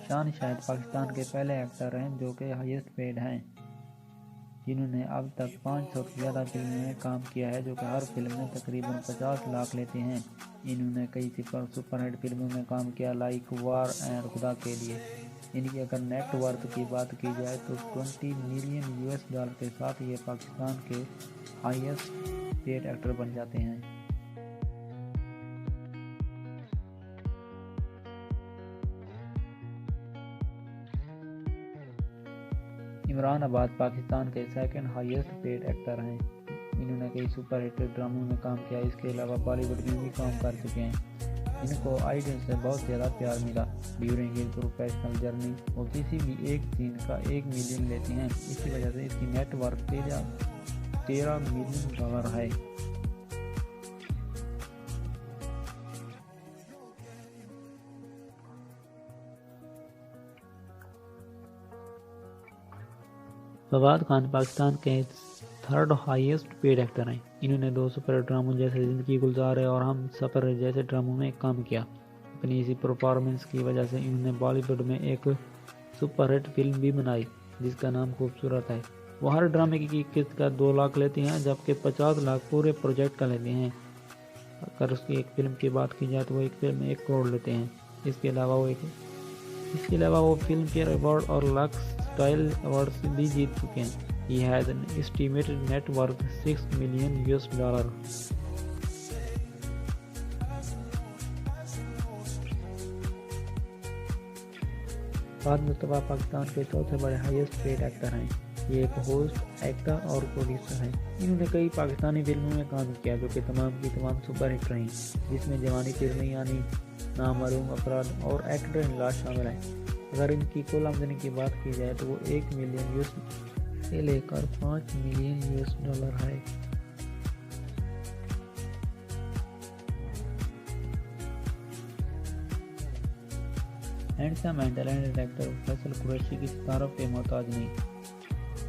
शान शायद पाकिस्तान के पहले एक्टर हैं जो कि हाईएस्ट पेड हैं, जिन्होंने अब तक 500 से ज़्यादा फिल्मों में काम किया है, जो कि हर फिल्म में तकरीबन 50 लाख लेते हैं। इन्होंने कई सुपरहिट फिल्मों में काम किया, लाइक वार एंड खुदा के लिए। इनकी अगर नेट वर्थ की बात की जाए तो 20 मिलियन यूएस डॉलर के साथ ये पाकिस्तान के हाईएस्ट पेड एक्टर बन जाते हैं। इमरान अबाद पाकिस्तान के सेकंड हाईएस्ट पेड एक्टर हैं। इन्होंने कई सुपरहिट ड्रामों में काम किया, इसके अलावा बॉलीवुड में भी काम कर चुके हैं। इनको ऑडियंस से बहुत ज़्यादा प्यार मिला ड्यूरिंग हिज प्रोफेशनल जर्नी। वो किसी भी एक सीन का 1 मिलियन लेते हैं, इसी वजह से इसकी नेट वर्थ 13 मिलियन डॉलर है। फवाद खान पाकिस्तान के थर्ड हाईएस्ट पेड एक्टर हैं। इन्होंने 2 सुपर ड्रामों जैसे ज़िंदगी गुलजार है और हम सफ़र जैसे ड्रामों में काम किया। अपनी इसी परफॉर्मेंस की वजह से इन्होंने बॉलीवुड में एक सुपरहिट फिल्म भी बनाई जिसका नाम खूबसूरत है। वो हर ड्रामे की किस्त का 2 लाख लेते हैं, जबकि 50 लाख पूरे प्रोजेक्ट का लेते हैं। अगर उसकी एक फिल्म की बात की जाए तो वो एक फिल्म में 1 करोड़ लेते हैं। इसके अलावा वो फिल्म फेयर अवार्ड और लक्स स्टाइल अवार्ड्स भी जीत चुके हैं। He has an estimated net worth $6 million US dollar. Fahad Mustafa Pakistan के चौथे बड़े हाईएस्ट पेड एक्टर हैं। ये एक होस्ट, एक्टर और प्रोड्यूसर हैं। इन्होंने कई पाकिस्तानी फिल्मों में काम किया जो कि तमाम की तमाम सुपरहिट रहीं, जिसमें जवानी फिल्में यानी नामालूम अफराद और एक्टर इन लॉ शामिल हैं। अगर इनकी कुल आमदनी की बात की जाए तो वो 1 मिलियन यूएस से लेकर 5 मिलियन यूएस डॉलर है। Handsome and talented actor Faisal Qureshi की तारीफ के मोहताज नहीं।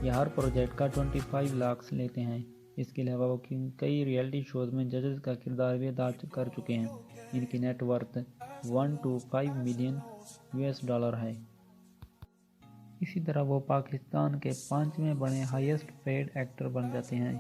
यह हर प्रोजेक्ट का 25 लाख लेते हैं। इसके अलावा वो कई रियलिटी शोज में जजेस का किरदार भी अदा कर चुके हैं। इनकी net worth 1 to 5 million US dollar है। इसी तरह वो पाकिस्तान के 5वें बड़े हाईएस्ट पेड एक्टर बन जाते हैं।